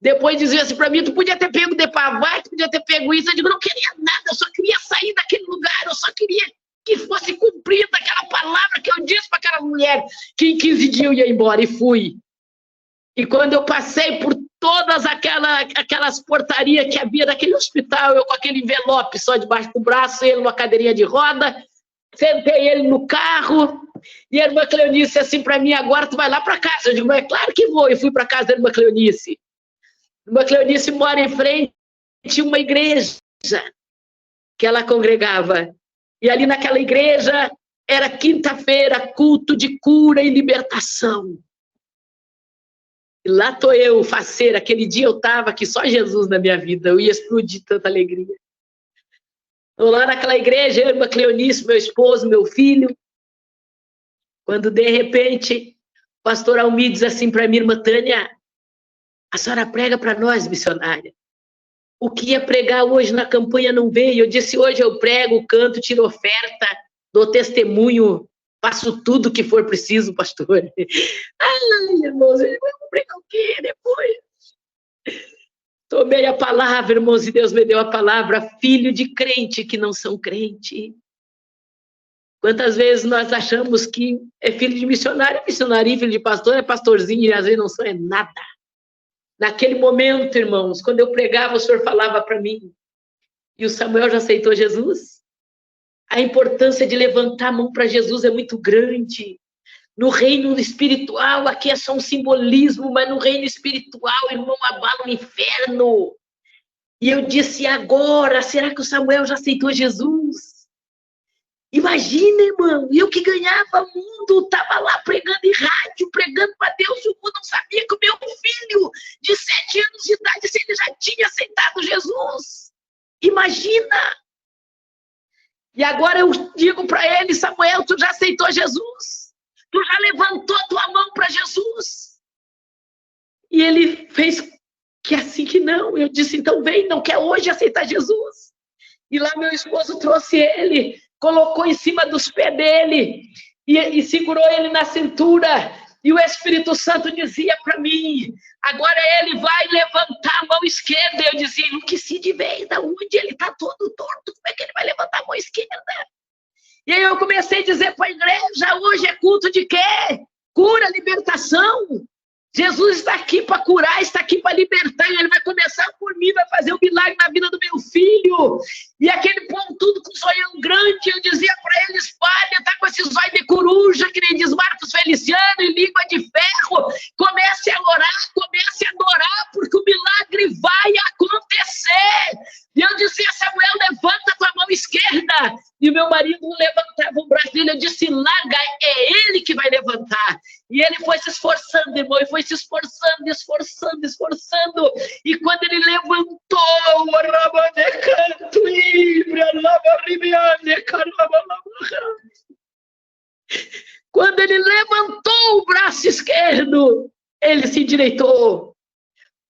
Depois dizia assim para mim, tu podia ter pego Depavai, tu podia ter pego isso. Eu digo, não queria nada, eu só queria sair daquele lugar, eu só queria que fosse cumprida aquela palavra que eu disse para aquela mulher, que em 15 dias eu ia embora, e fui. E quando eu passei por todas aquelas portarias que havia naquele hospital, eu com aquele envelope só debaixo do braço, ele numa cadeirinha de roda, sentei ele no carro, e a irmã Cleonice assim para mim, agora tu vai lá para casa. Eu digo, mas é claro que vou. E fui para casa da irmã Cleonice. A irmã Cleonice mora em frente a uma igreja que ela congregava. E ali naquela igreja era quinta-feira, culto de cura e libertação. E lá estou eu, faceira. Aquele dia eu estava aqui, só Jesus na minha vida. Eu ia explodir tanta alegria. Estou lá naquela igreja, eu, a irmã Cleonice, meu esposo, meu filho. Quando, de repente, o pastor Almir diz assim para mim, irmã Tânia, a senhora prega para nós, missionária. O que ia pregar hoje na campanha não veio. Eu disse, hoje eu prego, canto, tiro oferta, dou testemunho, faço tudo o que for preciso, pastor. Ai, irmãos, eu vou pregar o quê depois? Tomei a palavra, irmãos, e Deus me deu a palavra, filho de crente que não são crente. Quantas vezes nós achamos que é filho de missionário, missionaria, filho de pastor, é pastorzinho, e às vezes não são é nada. Naquele momento, irmãos, quando eu pregava, o Senhor falava para mim, e o Samuel já aceitou Jesus, a importância de levantar a mão para Jesus é muito grande. No reino espiritual, aqui é só um simbolismo, mas no reino espiritual, irmão, abala o inferno. E eu disse, agora, será que o Samuel já aceitou Jesus? Imagina, irmão, eu que ganhava mundo, estava lá pregando em rádio, pregando para Deus, e o mundo não sabia que o meu filho de 7 anos de idade, se ele já tinha aceitado Jesus. Imagina! E agora eu digo para ele, Samuel, tu já aceitou Jesus? Tu já levantou a tua mão para Jesus? E ele fez que assim que não. Eu disse, então vem, não quer hoje aceitar Jesus? E lá meu esposo trouxe ele, colocou em cima dos pés dele e segurou ele na cintura. E o Espírito Santo dizia para mim, agora ele vai levantar a mão esquerda. Eu dizia, enlouqueci de vez, da onde ele está todo torto, como é que ele vai levantar a mão esquerda? E aí eu comecei a dizer para a igreja, hoje é culto de quê? Cura, libertação. Jesus está aqui para curar, está aqui para libertar, ele vai começar por mim, vai fazer um milagre na vida do meu filho. E aquele povo tudo com zoião grande, eu dizia para eles, padre, está com esse zóio de coruja, que nem diz Marcos Feliciano, em língua de ferro, comece a orar, comece a adorar, porque o milagre vai acontecer. E eu dizia, Samuel, levanta a tua mão esquerda. E o meu marido não levantava o braço dele, eu disse, larga, é ele que vai levantar. E ele foi se esforçando, irmão, e foi se esforçando, esforçando. E quando ele levantou, quando ele levantou o braço esquerdo, ele se endireitou.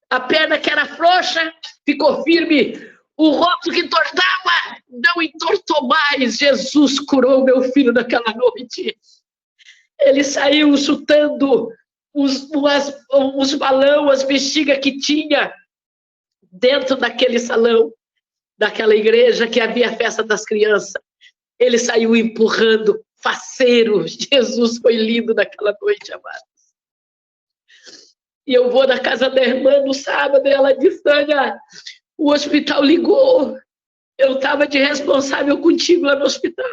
A perna que era frouxa ficou firme. O rosto que entortava não entortou mais. Jesus curou meu filho naquela noite. Ele saiu chutando os balão, as bexigas que tinha dentro daquele salão, daquela igreja que havia a festa das crianças. Ele saiu empurrando, faceiro. Jesus foi lindo naquela noite, amados. E eu vou na casa da irmã no sábado e ela disse, Tânia, o hospital ligou. Eu estava de responsável contigo lá no hospital.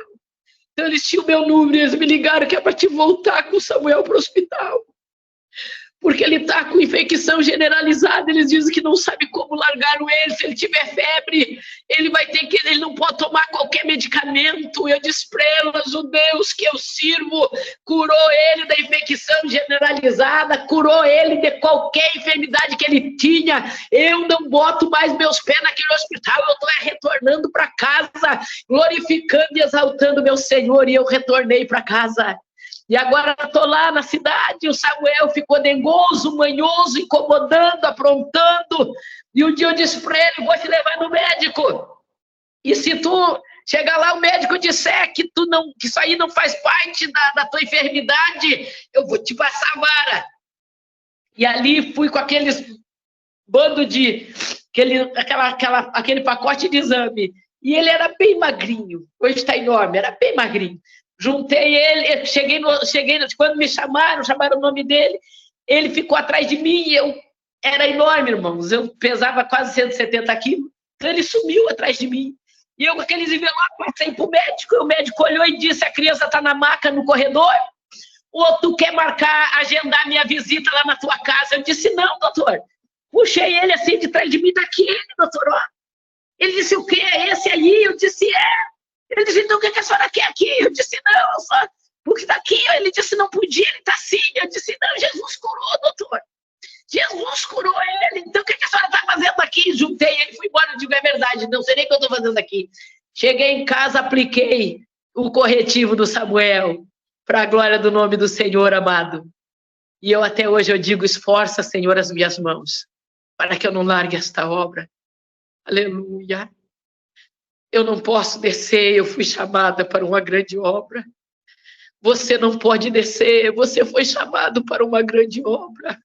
Então eles tinham meu número e eles me ligaram que é para te voltar com o Samuel para o hospital. Porque ele está com infecção generalizada, eles dizem que não sabe como largaram ele, se ele tiver febre, ele não pode tomar qualquer medicamento. Eu disse para elas, o Deus que eu sirvo curou ele da infecção generalizada, curou ele de qualquer enfermidade que ele tinha. Eu não boto mais meus pés naquele hospital, eu estou retornando para casa, glorificando e exaltando meu Senhor, e eu retornei para casa. E agora estou lá na cidade, o Samuel ficou dengoso, manhoso, incomodando, aprontando. E um dia eu disse para ele, vou te levar no médico. E se tu chegar lá, o médico disser que isso aí não faz parte da tua enfermidade, eu vou te passar a vara. E ali fui com aqueles bando de... aquele pacote de exame. E ele era bem magrinho, hoje está enorme, era bem magrinho. Juntei ele, cheguei quando me chamaram o nome dele, ele ficou atrás de mim, eu era enorme, irmãos, eu pesava quase 170 quilos, então ele sumiu atrás de mim, e eu com aqueles envelopes passei para o médico olhou e disse, a criança está na maca no corredor, ou tu quer agendar minha visita lá na tua casa? Eu disse, não, doutor, puxei ele assim de trás de mim, daqui ele, doutor, ó. Ele disse, o quê? É esse aí? Eu disse, é. Ele disse, então o que a senhora quer aqui? Eu disse, não, eu só... porque está aqui. Ele disse, não podia, ele está assim. Eu disse, não, Jesus curou, doutor. Jesus curou ele. Então o que a senhora está fazendo aqui? Juntei ele, fui embora, digo, é verdade, não sei nem o que eu estou fazendo aqui. Cheguei em casa, apliquei o corretivo do Samuel, para a glória do nome do Senhor, amado. E eu até hoje eu digo, esforça, Senhor, as minhas mãos, para que eu não largue esta obra. Aleluia. Eu não posso descer, eu fui chamada para uma grande obra. Você não pode descer, você foi chamado para uma grande obra.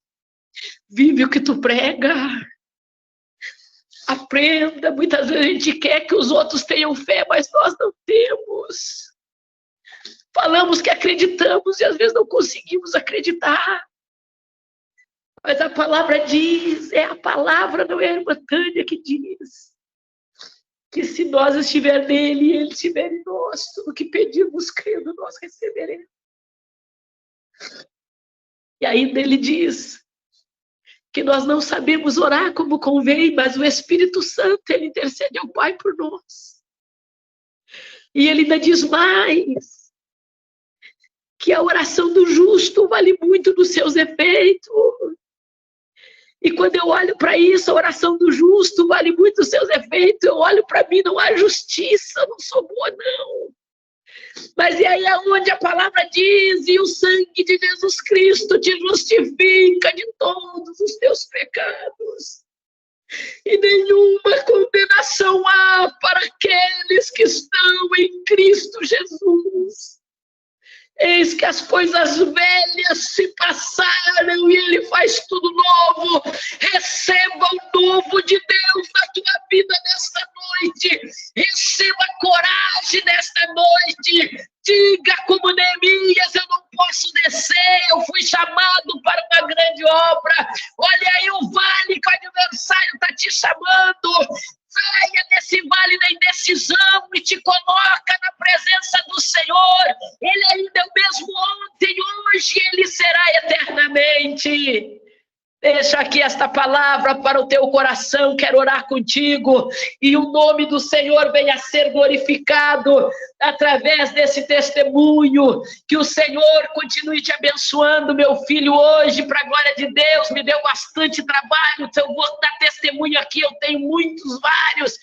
Vive o que tu prega. Aprenda. Muitas vezes a gente quer que os outros tenham fé, mas nós não temos. Falamos que acreditamos e às vezes não conseguimos acreditar. Mas a palavra diz, é a palavra, não é a irmã Tânia que diz, que se nós estiver nele e ele estiver em nós, tudo que pedimos, crendo, nós receberemos. E ainda ele diz que nós não sabemos orar como convém, mas o Espírito Santo, ele intercede ao Pai por nós. E ele ainda diz mais, que a oração do justo vale muito nos seus efeitos. E quando eu olho para isso, a oração do justo vale muito os seus efeitos. Eu olho para mim, não há justiça, eu não sou boa, não. Mas e aí é onde a palavra diz, e o sangue de Jesus Cristo te justifica de todos os teus pecados. E nenhuma condenação há para aqueles que estão em Cristo Jesus. Eis que as coisas velhas se passaram e ele faz tudo novo. Receba o novo de Deus na tua vida nesta noite. Receba coragem nesta noite. Diga como Neemias, eu não posso descer, eu fui chamado para uma grande obra. Olha aí o vale que o adversário está te chamando. Saia desse vale da indecisão e te coloca na presença do Senhor. Ele ainda é o mesmo ontem, hoje, ele será eternamente. Deixa aqui esta palavra para o teu coração, quero orar contigo, e o nome do Senhor venha a ser glorificado através desse testemunho, que o Senhor continue te abençoando, meu filho, hoje, para a glória de Deus. Me deu bastante trabalho, eu vou dar testemunho aqui, eu tenho vários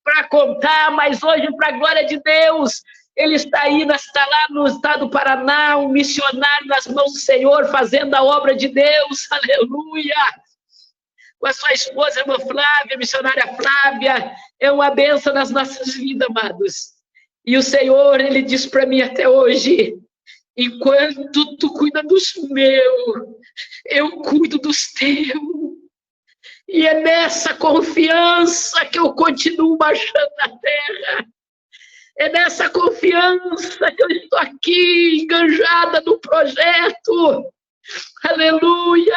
para contar, mas hoje, para a glória de Deus, ele está lá no estado do Paraná, um missionário nas mãos do Senhor, fazendo a obra de Deus, aleluia. com a sua esposa, irmã Flávia, missionária Flávia, é uma bênção nas nossas vidas, amados. E o Senhor, Ele diz para mim até hoje, enquanto tu cuida dos meus, eu cuido dos teus. E é nessa confiança que eu continuo marchando na terra. É nessa confiança que eu estou aqui, enganjada no projeto. Aleluia!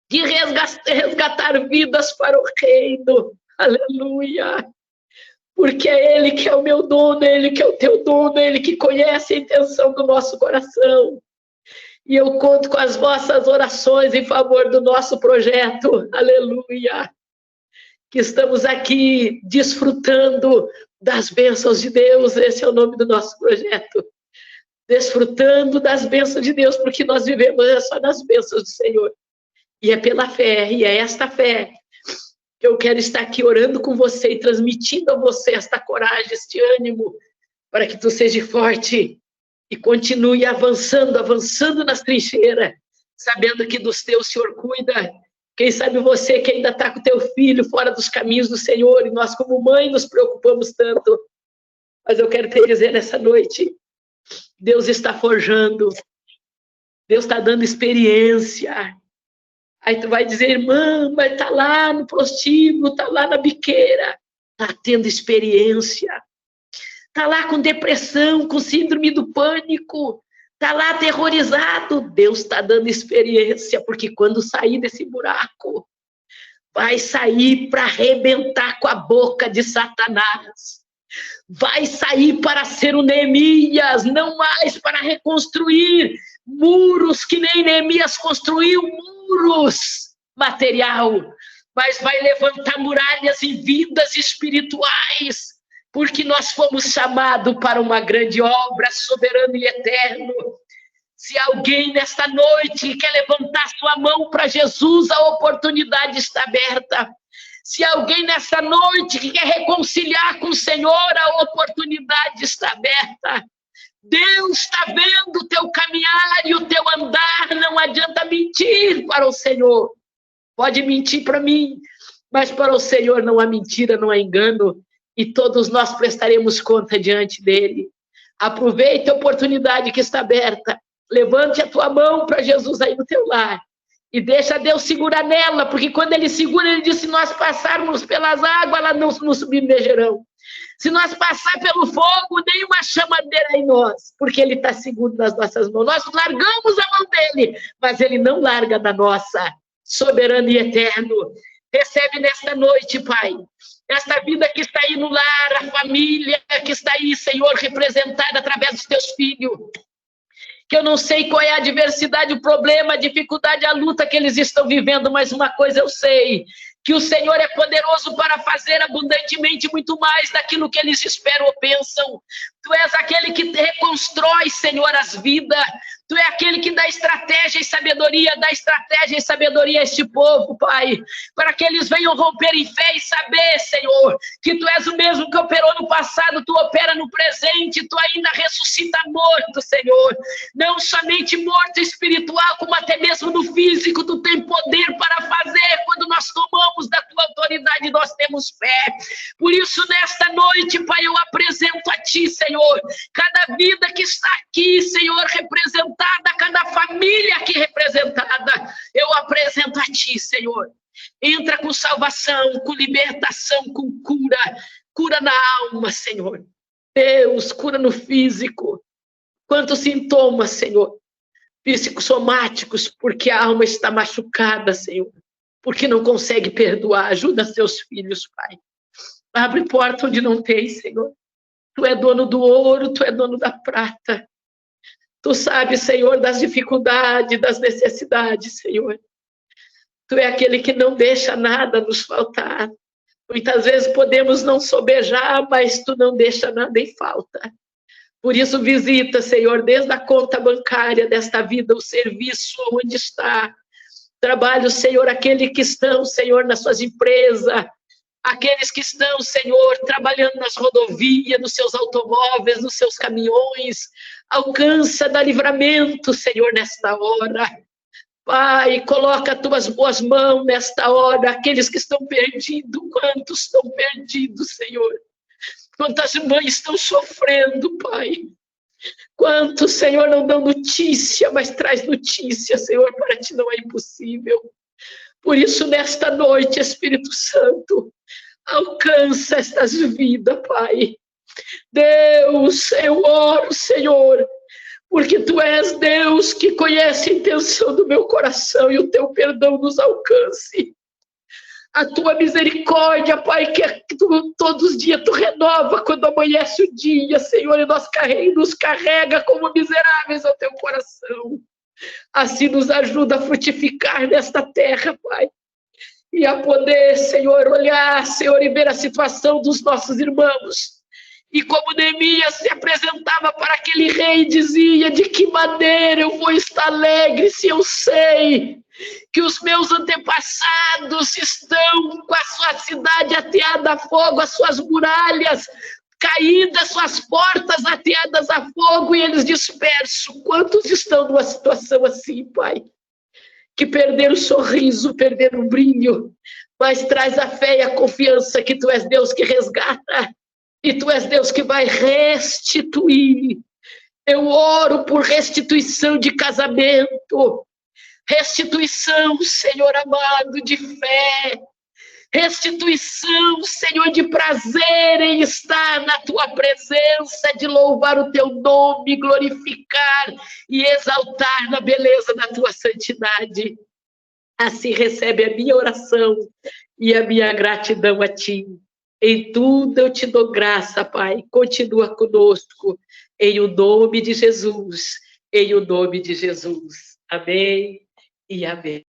De resgatar vidas para o reino. Aleluia! Porque é Ele que é o meu dono, é Ele que é o teu dono, é Ele que conhece a intenção do nosso coração. E eu conto com as vossas orações em favor do nosso projeto. Aleluia! Que estamos aqui desfrutando das bênçãos de Deus. Esse é o nome do nosso projeto. Desfrutando das bênçãos de Deus, porque nós vivemos só nas bênçãos do Senhor. E é pela fé, e é esta fé que eu quero estar aqui orando com você e transmitindo a você esta coragem, este ânimo, para que tu seja forte e continue avançando nas trincheiras, sabendo que dos teus o Senhor cuida. Quem sabe você que ainda está com teu filho fora dos caminhos do Senhor, e nós como mãe nos preocupamos tanto. Mas eu quero te dizer nessa noite, Deus está forjando, Deus está dando experiência. Aí tu vai dizer, irmã, mas está lá no prostíbulo, está lá na biqueira, está tendo experiência. Está lá com depressão, com síndrome do pânico, está lá aterrorizado. Deus está dando experiência, porque quando sair desse buraco, vai sair para arrebentar com a boca de Satanás. Vai sair para ser o Neemias, não mais para reconstruir muros que nem Neemias construiu, muros material, mas vai levantar muralhas em vidas espirituais, porque nós fomos chamados para uma grande obra, soberano e eterno. Se alguém nesta noite quer levantar sua mão para Jesus, a oportunidade está aberta. Se alguém nesta noite quer reconciliar com o Senhor, a oportunidade está aberta. Deus está vendo o teu caminhar e o teu andar, não adianta mentir para o Senhor. Pode mentir para mim, mas para o Senhor não há mentira, não há engano, e todos nós prestaremos conta diante dele. Aproveite a oportunidade que está aberta, levante a tua mão para Jesus aí no teu lar, e deixa Deus segurar nela, porque quando Ele segura, Ele diz, se nós passarmos pelas águas, elas não nos submergerão. Se nós passar pelo fogo, nenhuma chamadeira em nós, porque Ele está seguro nas nossas mãos. Nós largamos a mão dEle, mas Ele não larga da nossa, soberano e eterno. Recebe nesta noite, Pai, esta vida que está aí no lar, a família que está aí, Senhor, representada através dos teus filhos. Que eu não sei qual é a adversidade, o problema, a dificuldade, a luta que eles estão vivendo, mas uma coisa eu sei, que o Senhor é poderoso para fazer abundantemente muito mais daquilo que eles esperam ou pensam. Tu és aquele que reconstrói, Senhor, as vidas. Tu é aquele que dá estratégia e sabedoria a este povo, Pai, para que eles venham romper em fé e saber, Senhor, que Tu és o mesmo que operou no passado, Tu opera no presente, Tu ainda ressuscita morto, Senhor. Não somente morto espiritual, como até mesmo no físico, Tu tem poder para fazer. Quando nós tomamos da Tua autoridade, nós temos fé. Por isso, nesta noite, Pai, eu apresento a Ti, Senhor, cada vida que está aqui, Senhor, representada, cada família aqui representada, eu apresento a Ti, Senhor. Entra com salvação, com libertação, com cura na alma, Senhor. Deus, cura no físico. Quantos sintomas, Senhor, psicossomáticos, porque a alma está machucada, Senhor, porque não consegue perdoar. Ajuda seus filhos, Pai. Abre porta onde não tem, Senhor. Tu é dono do ouro, Tu é dono da prata. Tu sabes, Senhor, das dificuldades, das necessidades, Senhor. Tu é aquele que não deixa nada nos faltar. Muitas vezes podemos não sobejar, mas Tu não deixa nada em falta. Por isso, visita, Senhor, desde a conta bancária desta vida, o serviço onde está. Trabalho, Senhor, aqueles que estão, Senhor, nas suas empresas, aqueles que estão, Senhor, trabalhando nas rodovias, nos seus automóveis, nos seus caminhões. Alcança, dá livramento, Senhor, nesta hora. Pai, coloca as tuas boas mãos nesta hora, aqueles que estão perdidos, quantos estão perdidos, Senhor? Quantas mães estão sofrendo, Pai? Quantos, Senhor, não dão notícia, mas traz notícia, Senhor, para ti não é impossível. Por isso, nesta noite, Espírito Santo, alcança estas vidas, Pai. Deus, eu oro, Senhor, porque Tu és Deus que conhece a intenção do meu coração e o Teu perdão nos alcance. A Tua misericórdia, Pai, que tu, todos os dias Tu renova quando amanhece o dia, Senhor, e nos carrega como miseráveis ao Teu coração. Assim nos ajuda a frutificar nesta terra, Pai. E a poder, Senhor, olhar, Senhor, e ver a situação dos nossos irmãos. E como Neemias se apresentava para aquele rei e dizia: de que maneira eu vou estar alegre se eu sei que os meus antepassados estão com a sua cidade ateada a fogo, as suas muralhas caídas, suas portas ateadas a fogo e eles dispersos. Quantos estão numa situação assim, Pai? Que perderam o sorriso, perderam o brilho, mas traz a fé e a confiança que Tu és Deus que resgata. E Tu és Deus que vai restituir. Eu oro por restituição de casamento. Restituição, Senhor amado, de fé. Restituição, Senhor, de prazer em estar na Tua presença, de louvar o Teu nome, glorificar e exaltar na beleza da Tua santidade. Assim recebe a minha oração e a minha gratidão a Ti. Em tudo eu Te dou graça, Pai. Continua conosco, em o nome de Jesus. Em o nome de Jesus. Amém e amém.